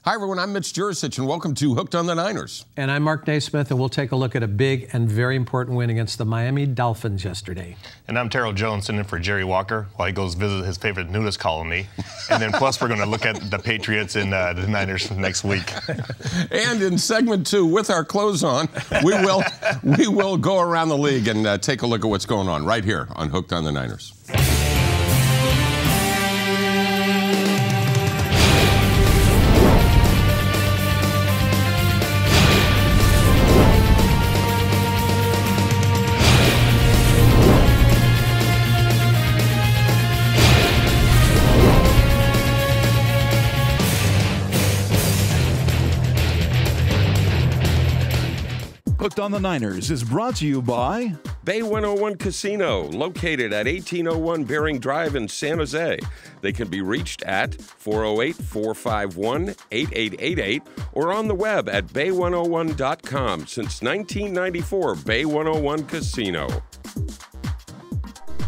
Hi, everyone. I'm Mitch Juricich, and welcome to Hooked on the Niners. And I'm Mark Naismith, and we'll take a look at a big and very important win against the Miami Dolphins yesterday. And I'm Terrell Jones, sitting in for Jerry Walker while he goes visit his favorite nudist colony. And then plus we're going to look at the Patriots and the Niners next week. And in segment 2, with our clothes on, we will go around the league and take a look at what's going on right here on Hooked on the Niners. Hooked on the Niners is brought to you by Bay 101 Casino, located at 1801 Bering Drive in San Jose. They can be reached at 408-451-8888 or on the web at bay101.com. Since 1994, Bay 101 Casino.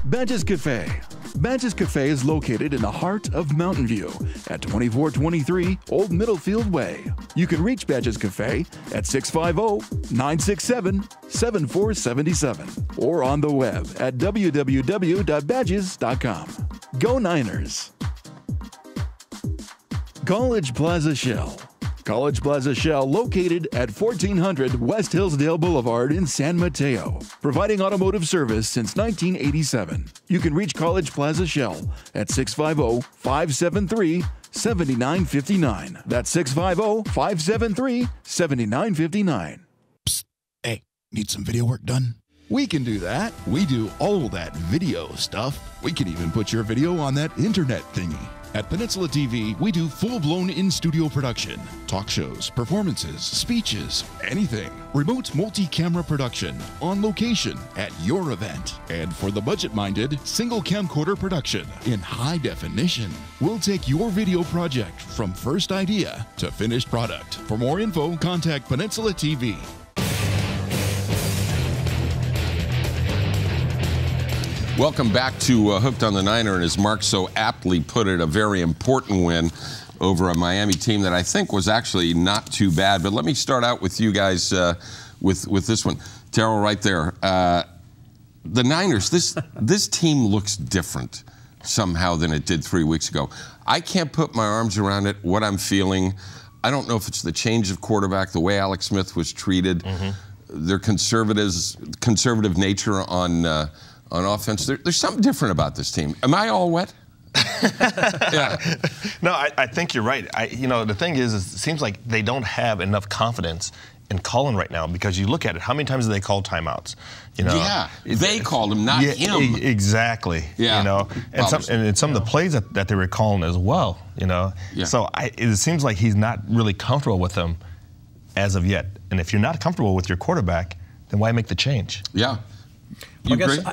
Badges Cafe. Badges Cafe is located in the heart of Mountain View at 2423 Old Middlefield Way. You can reach Badges Cafe at 650-967-7477 or on the web at www.badges.com. Go Niners! College Plaza Shell. College Plaza Shell, located at 1400 West Hillsdale Boulevard in San Mateo, providing automotive service since 1987. You can reach College Plaza Shell at 650-573-7959. That's 650-573-7959. Psst. Hey, need some video work done? We can do that. We do all that video stuff. We can even put your video on that internet thingy. At Peninsula TV, we do full-blown in-studio production, talk shows, performances, speeches, anything. Remote multi-camera production, on location, at your event. And for the budget-minded, single camcorder production in high definition. We'll take your video project from first idea to finished product. For more info, contact Peninsula TV. Welcome back to Hooked on the Niner, and as Mark so aptly put it, a very important win over a Miami team that I think was actually not too bad. But let me start out with you guys with this one. Terrell, right there. The Niners, this team looks different somehow than it did 3 weeks ago. I can't put my arms around it, what I'm feeling. I don't know if it's the change of quarterback, the way Alex Smith was treated, their conservative nature on offense. There's something different about this team. Am I all wet? Yeah. No, I think you're right. The thing is it seems like they don't have enough confidence in calling right now, because you look at it, how many times do they call timeouts? Yeah, they called them, not him. Exactly. Yeah. And some of the plays that they were calling as well. Yeah. So it seems like he's not really comfortable with them as of yet. And if you're not comfortable with your quarterback, then why make the change? Yeah.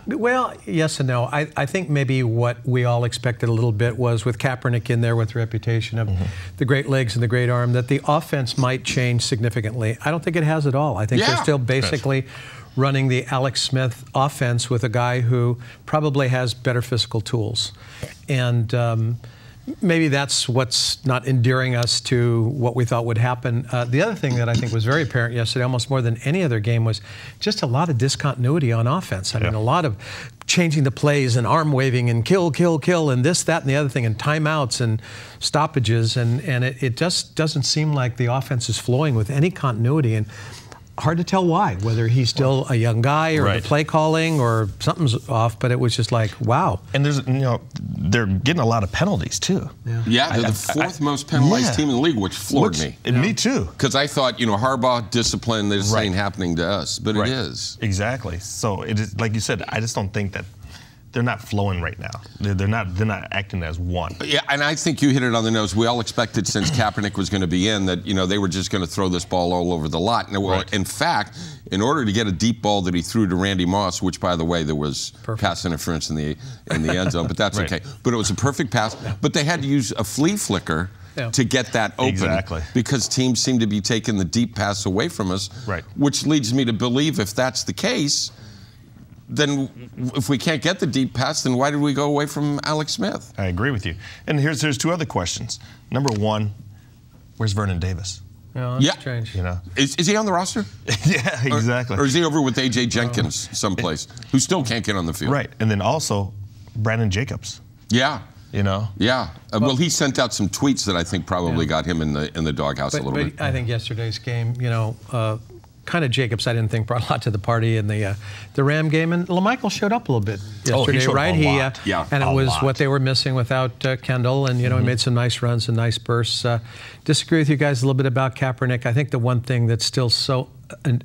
Well, yes and no. I think maybe what we all expected a little bit was, with Kaepernick in there with the reputation of the great legs and the great arm, that the offense might change significantly. I don't think it has at all. I think they're still basically running the Alex Smith offense with a guy who probably has better physical tools. And maybe that's what's not endearing us to what we thought would happen. The other thing that I think was very apparent yesterday, almost more than any other game, was just a lot of discontinuity on offense. I mean, a lot of changing the plays and arm waving and kill, and this, that, and the other thing, and timeouts and stoppages. And it just doesn't seem like the offense is flowing with any continuity. And hard to tell why, whether he's still a young guy or the play calling or something's off, but it was just like, wow. And there's, they're getting a lot of penalties too. Yeah, they're the fourth most penalized team in the league, which floored me. And me too. Because I thought, Harbaugh discipline, this ain't happening to us, but it is. Exactly. So it is, like you said, I just don't think that they're not flowing right now. They're not acting as one. Yeah, and I think you hit it on the nose. We all expected, since Kaepernick was going to be in, that they were just going to throw this ball all over the lot. And in fact, in order to get a deep ball that he threw to Randy Moss, which, by the way, there was pass interference in the end zone, but that's okay. But it was a perfect pass. But they had to use a flea flicker to get that open, because teams seem to be taking the deep pass away from us, which leads me to believe, if that's the case, then if we can't get the deep pass, then why did we go away from Alex Smith? I agree with you. And here's two other questions. Number one, Where's Vernon Davis? No, that's strange. You know, is he on the roster? Yeah, exactly. Or is he over with A.J. Jenkins someplace, who still can't get on the field? Right, and then also Brandon Jacobs. Yeah. You know. Yeah. Well, he sent out some tweets that I think probably got him in the doghouse a little bit. I think yesterday's game, you know, kind of Jacobs, I didn't think brought a lot to the party in the Ram game, and LaMichael showed up a little bit yesterday, he showed right? up a lot. And it was what they were missing without Kendall, and you know he made some nice runs and nice bursts. Disagree with you guys a little bit about Kaepernick. I think the one thing that's still so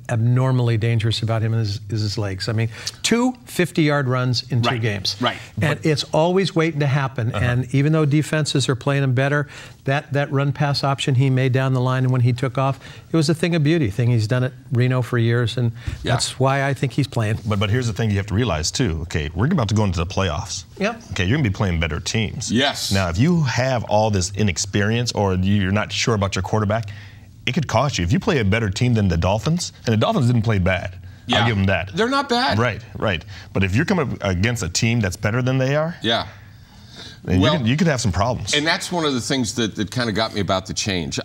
abnormally dangerous about him is his legs. I mean, 2 50-yard runs in 2 games. Right. And it's always waiting to happen. And even though defenses are playing him better, that run-pass option he made down the line and when he took off, it was a thing of beauty. He's done it Reno for years, and that's why I think he's playing. But here's the thing you have to realize, too. Okay, we're about to go into the playoffs. Yep. Okay, you're going to be playing better teams. Yes. Now, if you have all this inexperience or you're not sure about your quarterback, it could cost you. If you play a better team than the Dolphins, and the Dolphins didn't play bad. Yeah. I'll give them that. They're not bad. Right. But if you're coming up against a team that's better than they are, then you could have some problems. And that's one of the things that kind of got me about the change.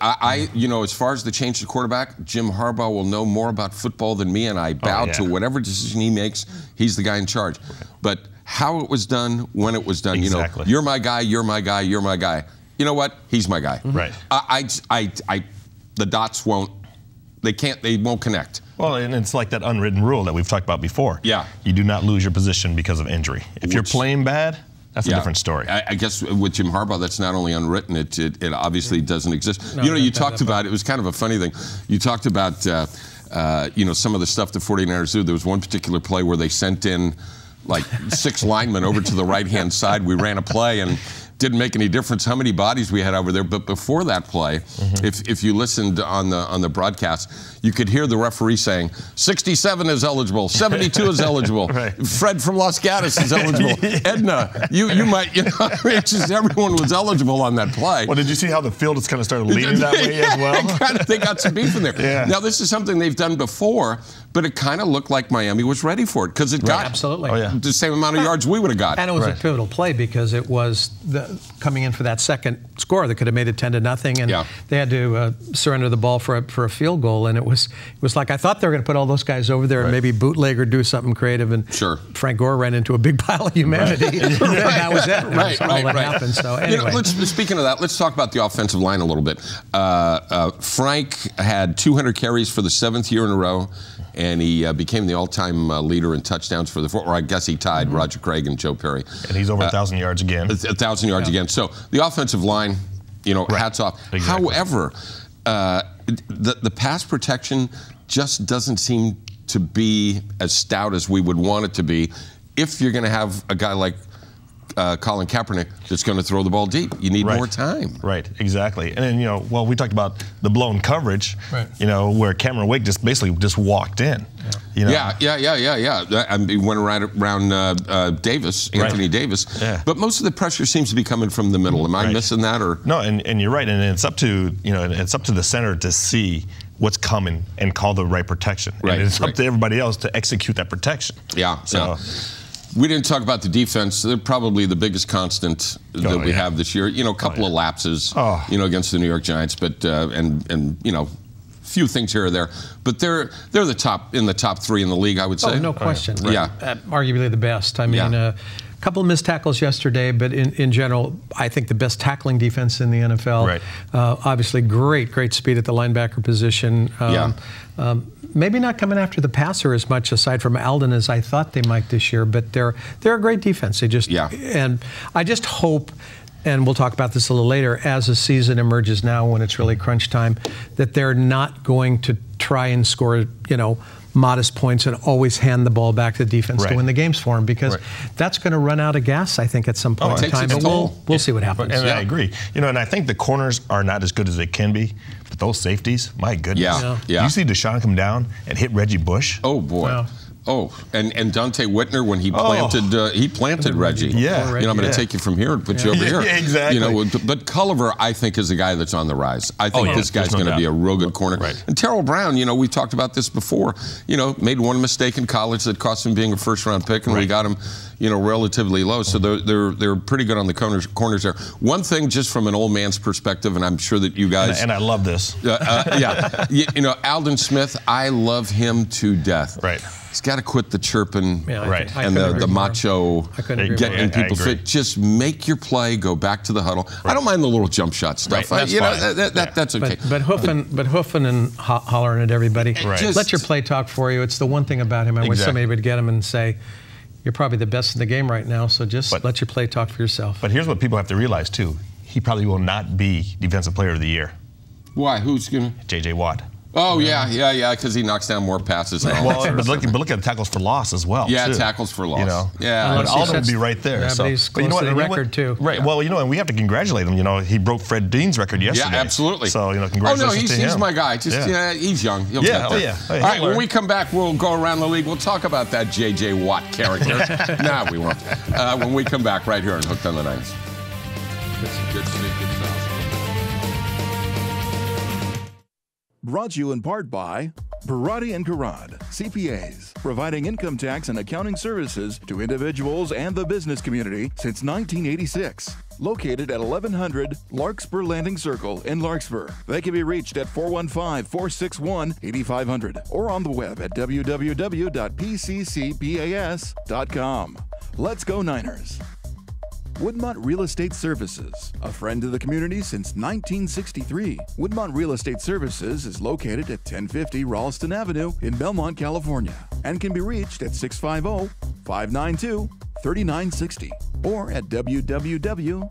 You know, as far as the change to quarterback, Jim Harbaugh will know more about football than me, and I bow to whatever decision he makes. He's the guy in charge. But how it was done, when it was done, exactly. You know, you're my guy, you're my guy, you're my guy. You know what? He's my guy. Right. The dots won't connect. Well, and it's like that unwritten rule that we've talked about before. Yeah. You do not lose your position because of injury. If you're playing bad, that's a different story. I guess with Jim Harbaugh, that's not only unwritten, it obviously doesn't exist. No, you know, you talked about, it was kind of a funny thing. You talked about, you know, some of the stuff the 49ers do. There was one particular play where they sent in like 6 linemen over to the right-hand side. We ran a play and didn't make any difference how many bodies we had over there. But before that play, if you listened on the broadcast, you could hear the referee saying, 67 is eligible, 72 is eligible, Fred from Los Gatos is eligible, Edna, you might, you know, it's just everyone was eligible on that play. Well, did you see how the field has kind of started leaning that way as well? They got some beef in there. Now, this is something they've done before, but it kind of looked like Miami was ready for it because it got the same amount of yards we would have got. And it was a pivotal play because it was coming in for that second score that could have made it 10-0, and they had to surrender the ball for a field goal. And it was like I thought they were going to put all those guys over there and maybe bootleg or do something creative. And Frank Gore ran into a big pile of humanity. And that was it. That happened. So anyway, you know, speaking of that, let's talk about the offensive line a little bit. Frank had 200 carries for the 7th year in a row. And he became the all-time leader in touchdowns for the, or I guess he tied Roger Craig and Joe Perry. And he's over 1,000 yards again. 1,000 yards again. So the offensive line, you know, hats off. Exactly. However, the pass protection just doesn't seem to be as stout as we would want it to be if you're going to have a guy like Colin Kaepernick that's going to throw the ball deep. You need more time. Right, exactly. And then, you know, well, we talked about the blown coverage, you know, where Cameron Wake basically walked in. You know? Yeah. I mean, went right around Davis, Anthony Davis. Yeah. But most of the pressure seems to be coming from the middle. Am I missing that? Or no, and you're right. And it's up to, you know, it's up to the center to see what's coming and call the right protection. And it's up to everybody else to execute that protection. Yeah. So. We didn't talk about the defense. They're probably the biggest constant that we have this year. You know, a couple of lapses, you know, against the New York Giants, but and you know, few things here or there. But they're the top in the top 3 in the league, I would say. Oh, no question. Yeah, arguably the best. I mean, a couple of missed tackles yesterday, but in general, I think the best tackling defense in the NFL. Obviously, great speed at the linebacker position. Maybe not coming after the passer as much, aside from Alden, as I thought they might this year. But they're a great defense. They just and I just hope, and we'll talk about this a little later, as the season emerges now, when it's really crunch time, that they're not going to try and score, you know, modest points and always hand the ball back to the defense to win the games for them, because that's going to run out of gas, I think, at some point in time. But we'll see what happens. And I agree. You know, and I think the corners are not as good as they can be, but those safeties, my goodness. You see Deshaun come down and hit Reggie Bush? Oh, boy. Oh, and Dante Whitner, when he planted Reggie. Yeah. I'm going to take you from here and put you over here. Yeah, exactly. But Culliver, I think, is a guy that's on the rise. I think this guy's going to be a real good corner. Right. And Terrell Brown, we talked about this before. Made one mistake in college that cost him being a first-round pick, and we got him, relatively low. So they're pretty good on the corners there. One thing, just from an old man's perspective, and I'm sure that you guys. And I love this. Alden Smith, I love him to death. Right. He's got to quit the chirping and the macho getting people fit. Just make your play, go back to the huddle. Right. I don't mind the little jump shot stuff. Right. That's okay. But hoofing and hollering at everybody. Right. Let your play talk for you. It's the one thing about him. I wish somebody would get him and say, you're probably the best in the game right now, so just let your play talk for yourself. But here's what people have to realize, too. He probably will not be Defensive Player of the Year. Why? Who's going to? J.J. Watt. Oh, yeah, because he knocks down more passes. And all but look at the tackles for loss as well. Yeah, too. Tackles for loss. But all would be right there. Yeah, but he's close to the record, too. Right. Well, and we have to congratulate him. He broke Fred Dean's record yesterday. Yeah, absolutely. So, congratulations to him. He's my guy. He's young. He'll get there. All right, when we come back, we'll go around the league. We'll talk about that J.J. Watt character. No, we won't. When we come back right here on Hooked on the Niners. Good stuff. Brought to you in part by Barati & Karad, CPAs, providing income tax and accounting services to individuals and the business community since 1986. Located at 1100 Larkspur Landing Circle in Larkspur. They can be reached at 415-461-8500 or on the web at www.pccpas.com. Let's go Niners! Woodmont Real Estate Services, a friend to the community since 1963. Woodmont Real Estate Services is located at 1050 Ralston Avenue in Belmont, California, and can be reached at 650-592-3960 or at www.wres.com.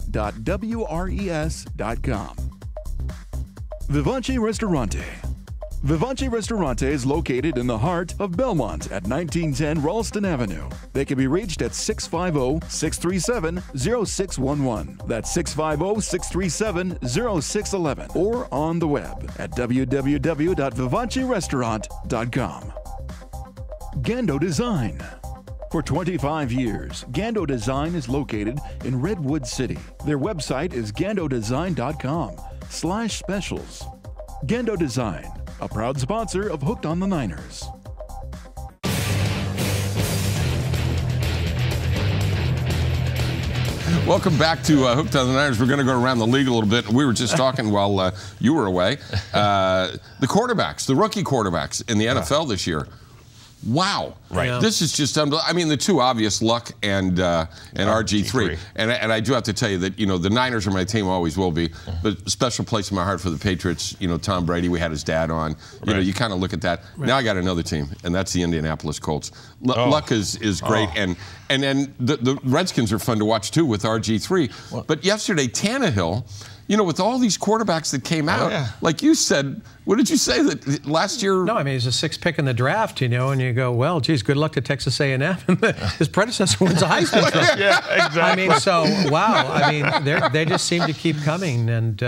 Vivace Ristorante. Vivace Ristorante is located in the heart of Belmont at 1910 Ralston Avenue. They can be reached at 650-637-0611. That's 650-637-0611 or on the web at www.vivacerestaurant.com. Gando Design. For 25 years, Gando Design is located in Redwood City. Their website is gandodesign.com/specials. Gando Design, a proud sponsor of Hooked on the Niners. Welcome back to Hooked on the Niners. We're going to go around the league a little bit. We were just talking while you were away. The quarterbacks, the rookie quarterbacks in the NFL this year. Wow. Right. Yeah. This is just unbelievable. I mean, the two obvious, Luck and RG3. And I do have to tell you that, the Niners are my team, always will be. But special place in my heart for the Patriots, Tom Brady, we had his dad on. You kind of look at that. Right. Now I got another team, and that's the Indianapolis Colts. Luck is great. And then the Redskins are fun to watch, too, with RG3. Well, but yesterday, Tannehill, with all these quarterbacks that came out, like you said, what did you say that last year? No, I mean, he's a sixth pick in the draft, and you go, well, geez, good luck to Texas A&M. His predecessor wins a Heisman Trophy. Yeah, exactly. I mean, so, wow. I mean, they just seem to keep coming. And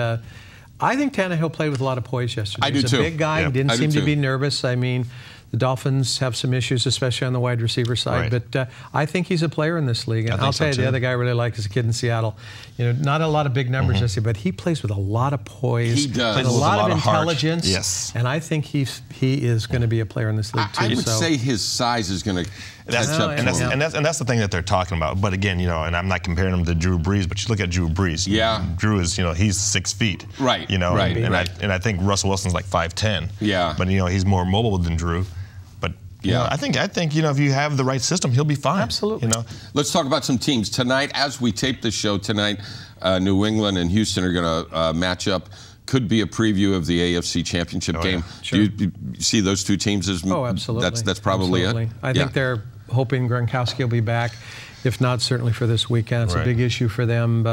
I think Tannehill played with a lot of poise yesterday. I do, too. He's a big guy. He didn't seem to be nervous. I mean, the Dolphins have some issues, especially on the wide receiver side. Right. But I think he's a player in this league. And I'll tell you, the other guy I really like is a kid in Seattle. Not a lot of big numbers yesterday, but he plays with a lot of poise. He does. And a lot of intelligence. Heart. Yes. And I think he is going to be a player in this league, too. I would say his size is going to catch up. And that's the thing that they're talking about. But again, and I'm not comparing him to Drew Brees, but you look at Drew Brees. Yeah. Drew is, he's 6 feet. Right. Right. And I think Russell Wilson's like 5'10". Yeah. But, he's more mobile than Drew. Yeah, I think if you have the right system, he'll be fine. Absolutely. Let's talk about some teams tonight. As we tape the show tonight, New England and Houston are going to match up. Could be a preview of the AFC Championship game. Yeah. Sure. Do you see those two teams as? Oh, absolutely. That's probably it. I think they're hoping Gronkowski will be back. If not, certainly for this weekend. It's a big issue for them.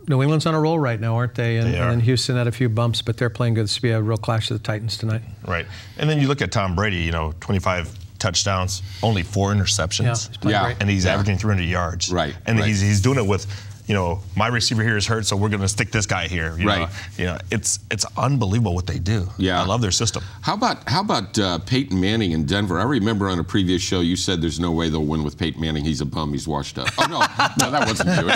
New England's on a roll right now, aren't they? And Houston had a few bumps, but they're playing good. This will be a real clash of the Titans tonight. Right. And then you look at Tom Brady, 25 touchdowns, only 4 interceptions. Yeah. And he's averaging 300 yards. Right. And he's doing it with, my receiver here is hurt, so we're going to stick this guy here. You know, it's unbelievable what they do. Yeah. I love their system. How about Peyton Manning in Denver? I remember on a previous show you said there's no way they'll win with Peyton Manning. He's a bum. He's washed up. Oh no, that wasn't you.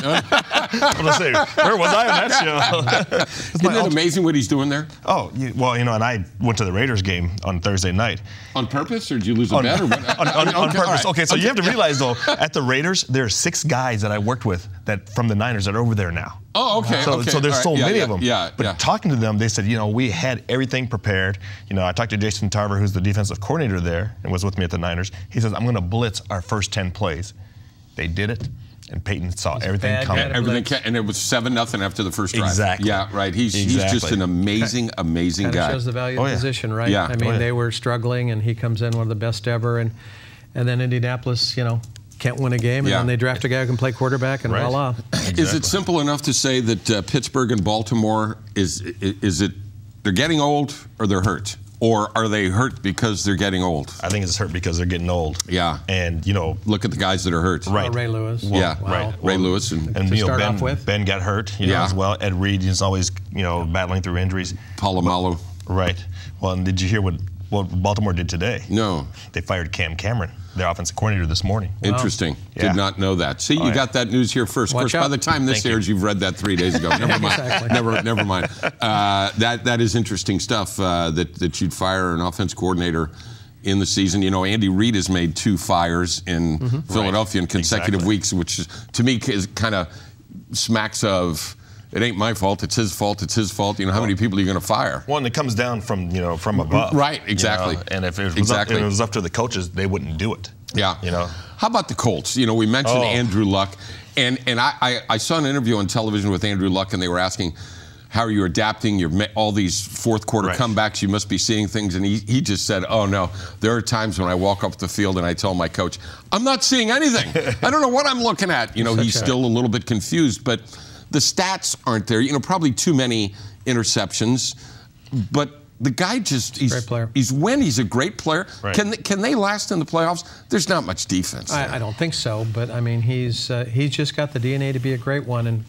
Where was I on that show? Isn't it amazing what he's doing there? Oh, well, and I went to the Raiders game on Thursday night. On purpose, or did you lose a bet? Or what? On purpose. Right. Okay, so you have to realize, though, at the Raiders, there are 6 guys that I worked with that from the Niners that are over there now. Oh, okay. So there's so many of them. Yeah, but talking to them, they said, we had everything prepared. I talked to Jason Tarver, who's the defensive coordinator there, and was with me at the Niners. He says, I'm going to blitz our first 10 plays. They did it. And Peyton saw everything coming. And it was 7-0 after the first drive. Exactly. Yeah, right. He's just an amazing guy. Shows the value of the position, right? Yeah. I mean, they were struggling, and he comes in one of the best ever, and then Indianapolis, can't win a game, and then they draft a guy who can play quarterback, and voila. Exactly. Is it simple enough to say that Pittsburgh and Baltimore is it they're getting old or they're hurt? Or are they hurt because they're getting old? I think it's hurt because they're getting old. Yeah. And, look at the guys that are hurt. Right. Ray Lewis. Wow. Right. Ray Lewis. And Ben got hurt, as well. Ed Reed is always, battling through injuries. Polamalu. Right. Well, and did you hear what Baltimore did today? No. They fired Cam Cameron, their offensive coordinator, this morning. Wow. Interesting. Yeah. Did not know that. See, you got that news here first. Of course, by the time this airs, you've read that 3 days ago. Never mind. Exactly. Never mind. That is interesting stuff. That you'd fire an offense coordinator in the season. Andy Reid has made 2 fires in Philadelphia in consecutive weeks, which to me is kind of smacks of. It ain't my fault. It's his fault. It's his fault. How many people are you going to fire? One that comes down from from above. Right. Exactly. And if it was up to the coaches, they wouldn't do it. Yeah. How about the Colts? We mentioned Andrew Luck, and I saw an interview on television with Andrew Luck, and they were asking, how are you adapting? You've met all these fourth quarter comebacks. You must be seeing things. And he just said, oh, no, there are times when I walk up the field and I tell my coach, I'm not seeing anything. I don't know what I'm looking at. He's still a little bit confused, but the stats aren't there. Probably too many interceptions, but the guy he's great player. He's a great player. Right. Can they last in the playoffs? There's not much defense. I don't think so, but I mean, he's just got the DNA to be a great one, and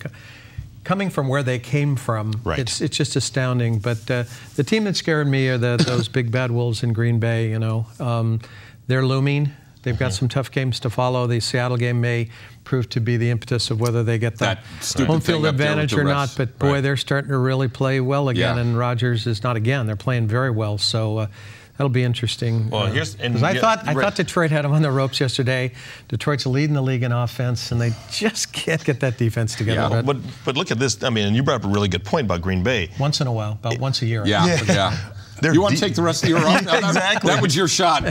coming from where they came from, it's just astounding. But the team that scared me are those big bad Wolves in Green Bay. They're looming. They've got some tough games to follow. The Seattle game may prove to be the impetus of whether they get that home field advantage or not. But boy, they're starting to really play well again. And Rodgers is not again. They're playing very well. So that'll be interesting. Well, I thought Detroit had them on the ropes yesterday. Detroit's leading the league in offense, and they just can't get that defense together. Yeah. But look at this. I mean, and you brought up a really good point about Green Bay. Once in a while, about once a year. Yeah. You want to take the rest of the year off? Exactly. That was your shot.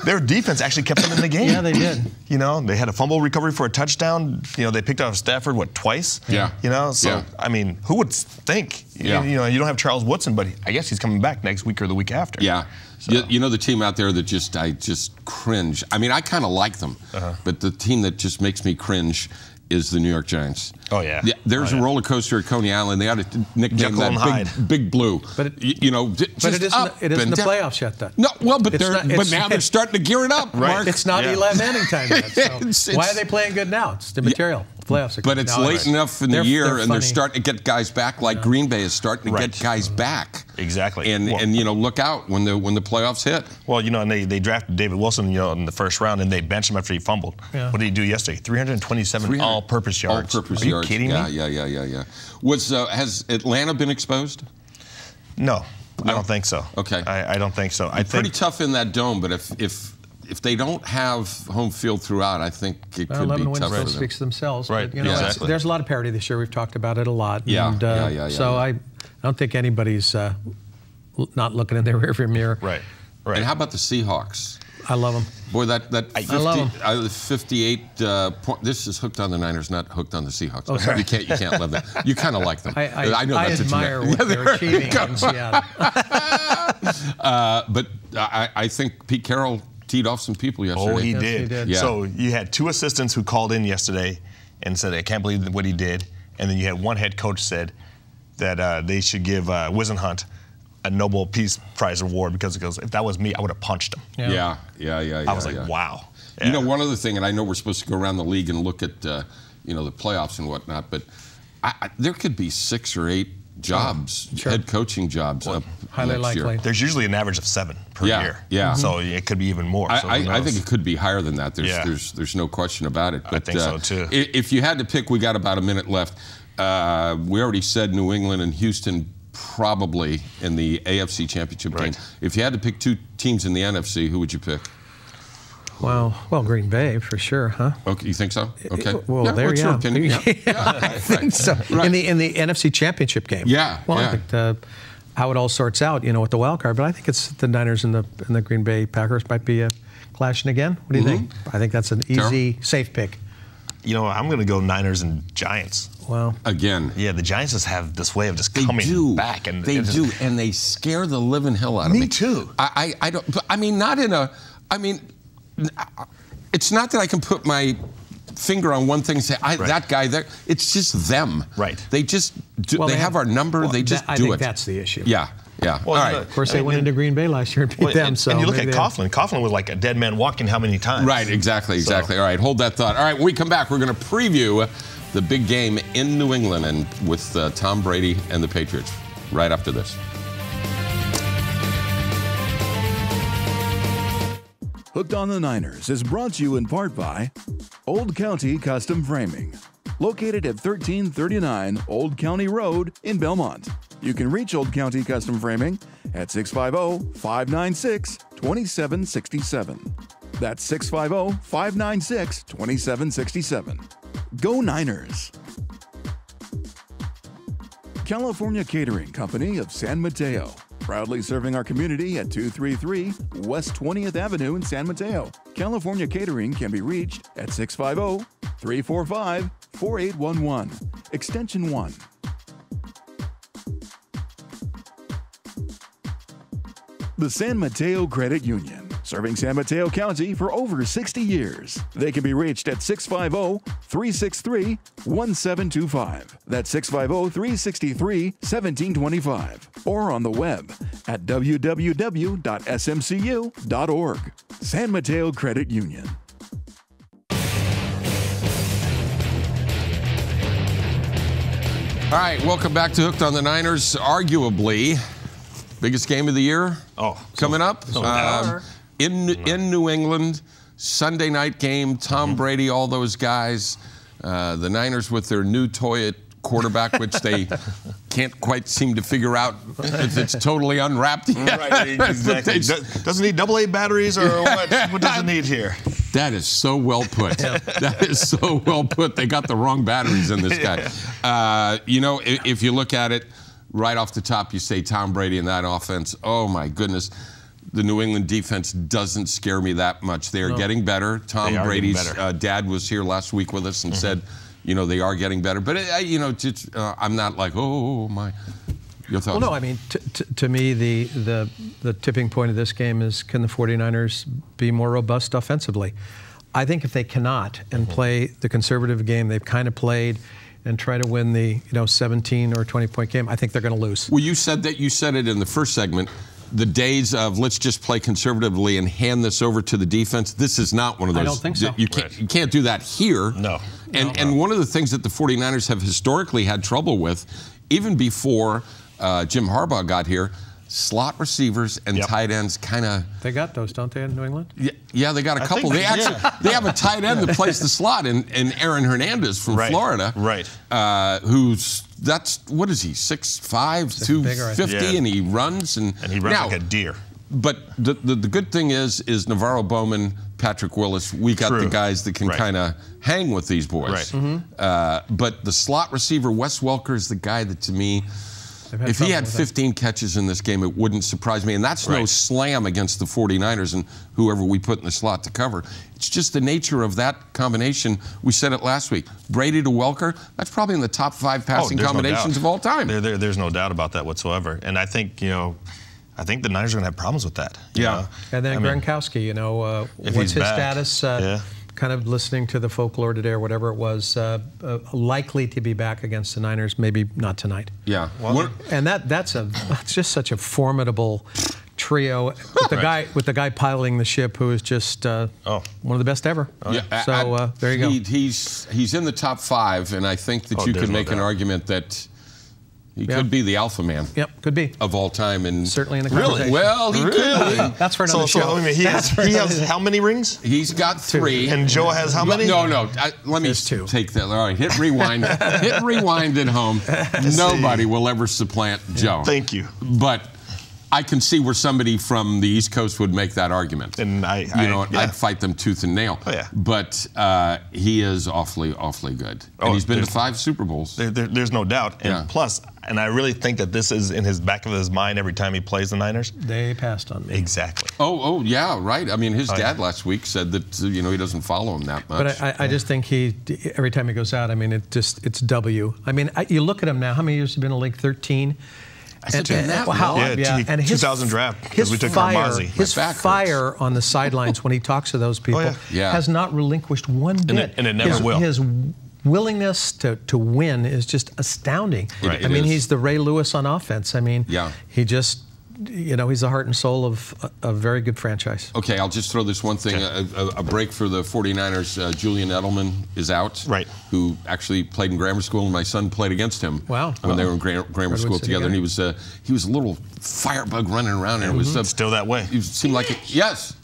Their defense actually kept them in the game. Yeah, they did. They had a fumble recovery for a touchdown. They picked off Stafford, twice? Yeah. So, I mean, who would think? Yeah. You don't have Charles Woodson, but I guess he's coming back next week or the week after. Yeah. So. The team out there that I just cringe. I mean, I kind of like them, but the team that just makes me cringe is the New York Giants. Oh, yeah. There's a roller coaster at Coney Island. They ought to nickname that Big Blue. But it isn't the playoffs yet, though. No, well, but now they're starting to gear it up, Mark. It's not Eli Manning time yet. So why are they playing good now? It's the material. Playoffs. But it's late enough in the year, and they're starting to get guys back, like Green Bay is starting to get guys back. Exactly. And look out when the playoffs hit. Well, and they drafted David Wilson, in the first round, and they benched him after he fumbled. Yeah. What did he do yesterday? 327 all-purpose yards. All-purpose yards. Are you kidding me? Yeah. Has Atlanta been exposed? No, I don't think so. Okay. I don't think so. It's pretty tough in that dome, but if they don't have home field throughout, I think it could be tough for them. Speaks for themselves. Right. But, there's a lot of parity this year. We've talked about it a lot. Yeah. So I don't think anybody's not looking in their rearview mirror. Right. And how about the Seahawks? I love them. Boy, that 50, I love them. 58 point. This is hooked on the Niners, not hooked on the Seahawks. Oh, sorry. You can't love them. You kind of like them. I know that's admire what they're achieving in Seattle. But I think Pete Carroll teed off some people yesterday. Oh, he Yes, did. he did. Yeah. So you had 2 assistants who called in yesterday and said, I can't believe what he did. And then you had one head coach said that they should give Wisenhunt a Nobel Peace Prize award because he goes, if that was me, I would have punched him. Yeah. I was like, wow. Yeah. One other thing, and I know we're supposed to go around the league and look at the playoffs and whatnot. But there could be 6 or 8 jobs, sure. head coaching jobs up highly next likely. year. There's usually an average of 7 per year. Yeah. So it could be even more. So I think it could be higher than that. There's no question about it. But, I think so too. If you had to pick, we got about a minute left. We already said New England and Houston probably in the AFC Championship game. If you had to pick 2 teams in the NFC, who would you pick? Well, Green Bay for sure, huh? Okay, you think so? Okay. Well, yeah, there, yeah. I think so. Right. In the NFC Championship game. Yeah. Well, yeah. I think how it all sorts out, with the wild card. But I think it's the Niners and the Green Bay Packers might be clashing again. What do you think? I think that's an easy, safe pick. I'm going to go Niners and Giants. Well, again. Yeah, the Giants just have this way of just coming back. And they do, and they scare the living hell out of me. Me too. I don't. I mean, not in a. I mean, it's not that I can put my finger on one thing and say that guy there. It's just them. Right. They just do, they have our number. They just do it. I think that's the issue. Yeah. Yeah. Well, all right. Of course, they went into Green Bay last year and beat them. So and you look at Coughlin. Coughlin was like a dead man walking how many times? Right. Exactly. All right. Hold that thought. All right. When we come back, we're going to preview the big game in New England and with Tom Brady and the Patriots right after this. Hooked on the Niners is brought to you in part by Old County Custom Framing, located at 1339 Old County Road in Belmont. You can reach Old County Custom Framing at 650-596-2767. That's 650-596-2767. Go Niners! California Catering Company of San Mateo, proudly serving our community at 233 West 20th Avenue in San Mateo. California Catering can be reached at 650-345-4811, extension 1. The San Mateo Credit Union, serving San Mateo County for over 60 years. They can be reached at 650-363-1725. That's 650-363-1725. Or on the web at www.smcu.org. San Mateo Credit Union. All right. Welcome back to Hooked on the Niners. Arguably, biggest game of the year coming up in New England. Sunday night game. Tom Brady, all those guys. The Niners with their new toy quarterback, which they can't quite seem to figure out if it's totally unwrapped yet. Right, exactly. Doesn't need AA batteries or what? What does it need here? That is so well put. That is so well put. They got the wrong batteries in this guy. If you look at it right off the top, you say Tom Brady and that offense. Oh my goodness. The New England defense doesn't scare me that much. They are getting better. Tom Brady's dad was here last week with us and said, they are getting better. But, I'm not like, oh, my. Your thoughts? Well, no, I mean, to me, the tipping point of this game is, can the 49ers be more robust offensively? I think if they cannot and play the conservative game they've kind of played and try to win the 17 or 20-point game, I think they're going to lose. Well, you said it in the first segment. The days of let's just play conservatively and hand this over to the defense, this is not one of those. I don't think so. You can't do that here. No. And one of the things that the 49ers have historically had trouble with, even before Jim Harbaugh got here, slot receivers and tight ends kind of. They got those, don't they, in New England? Yeah, they got a couple. They have a tight end that plays the slot in Aaron Hernandez from Florida. Right. What is he, 6'5", 250, and he runs. And he runs like a deer. But the good thing is Navarro Bowman, Patrick Willis, we got the guys that can kind of hang with these boys. Right. But the slot receiver, Wes Welker, is the guy that, to me, if he had 15 catches in this game, it wouldn't surprise me. And that's no slam against the 49ers and whoever we put in the slot to cover. It's just the nature of that combination. We said it last week. Brady to Welker, that's probably in the top 5 passing combinations of all time. There's no doubt about that whatsoever. And I think, the Niners are going to have problems with that. You know? And then Gronkowski, what's his status? Kind of listening to the folklore today or whatever it was, likely to be back against the Niners, maybe not tonight. Yeah. And that's just such a formidable trio with the guy piloting the ship who is just one of the best ever. So there you go. He's in the top 5, and I think that you can make an argument that he could be the alpha man. Yep, could be. Of all time. And certainly in the conversation. Well, he could be. That's for another show. So, I mean, he has how many rings? He's got 3. And Joe has how many? No. Let me take that. All right, hit rewind. Hit rewind at home. Nobody will ever supplant Joe. Thank you. But I can see where somebody from the East Coast would make that argument. And I'd fight them tooth and nail. Oh, yeah. But he is awfully good. And he's been to 5 Super Bowls. There's no doubt. And plus, and I really think that this is in his back of his mind every time he plays the Niners. They passed on me. Exactly. Oh yeah, right. I mean, his dad last week said that he doesn't follow him that much. But I just think every time he goes out, I mean, it's W. I mean, you look at him now. How many years has he been in the league? 13. And his 2000 draft, because we took Marzi. His fire on the sidelines when he talks to those people has not relinquished one bit. And it never will. His willingness to win is just astounding. Right. I mean, he's the Ray Lewis on offense. I mean, he just, he's the heart and soul of a very good franchise. Okay, I'll just throw this one thing. A break for the 49ers. Julian Edelman is out. Right. Who actually played in grammar school, and my son played against him. Wow. When they were in grammar school together. And he was a little firebug running around, and it was still that way. He seemed like 2 minutes.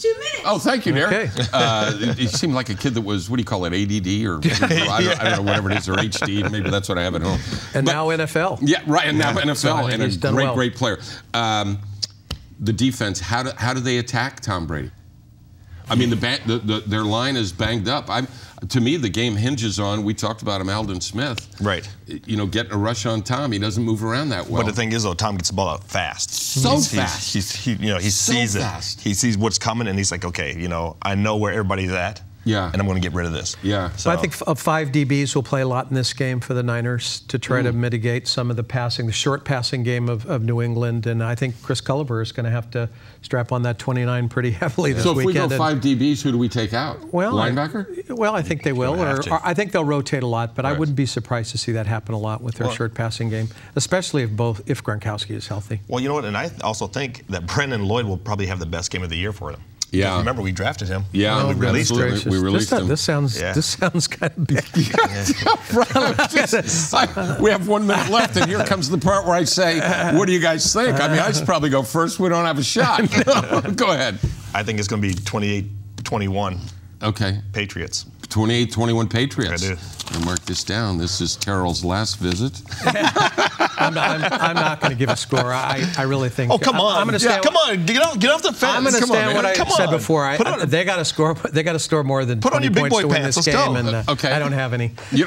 Oh, thank you, Derek. Okay. He seemed like a kid that was, what do you call it, ADD or I don't know, whatever it is, or HD. Maybe that's what I have at home. And now NFL. Yeah, right. And now NFL, so and a great player. The defense, how do they attack Tom Brady? I mean, their line is banged up. To me, the game hinges on, we talked about him, Aldon Smith. Right. Getting a rush on Tom. He doesn't move around that well. But the thing is, though, Tom gets the ball out fast. Fast. He sees it. He sees what's coming, and he's like, okay, I know where everybody's at. Yeah. And I'm going to get rid of this. Yeah. So I think 5 DBs will play a lot in this game for the Niners to try to mitigate some of the short passing game of New England. And I think Chris Culliver is going to have to strap on that 29 pretty heavily this weekend. So if we go 5 DBs, who do we take out? Linebacker? I think they will. Or I think they'll rotate a lot, but I wouldn't be surprised to see that happen a lot with their short passing game, especially if Gronkowski is healthy. Well, you know what? And I also think that Brendan Lloyd will probably have the best game of the year for them. Yeah. Remember, we drafted him. Yeah, we released him. We released him. This sounds kind of big. We have 1 minute left, and here comes the part where I say, what do you guys think? I mean, I should probably go first. We don't have a shot. Go ahead. I think it's going to be 28-21. Okay. Patriots. 28-21 Patriots. I do. I'll mark this down. This is Terrell's last visit. I'm not going to give a score. I really think. Oh, come on! I'm going to stand. Come on! Get off the fence. I'm going to stand what I said before. They got to score. They got to score more than 20 points to win this game. And I don't have any. They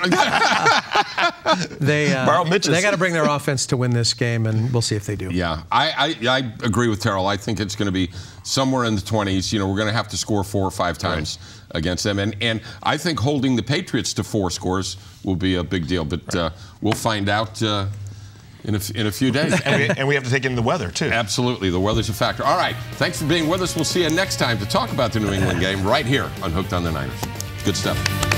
got to bring their offense to win this game, and we'll see if they do. Yeah, I agree with Terrell. I think it's going to be somewhere in the 20s. We're going to have to score 4 or 5 times against them, and I think holding the Patriots to 4 scores will be a big deal. But we'll find out in a few days. and we have to take in the weather too. Absolutely, the weather's a factor. All right, thanks for being with us. We'll see you next time to talk about the New England game right here on Hooked on the Niners. Good stuff.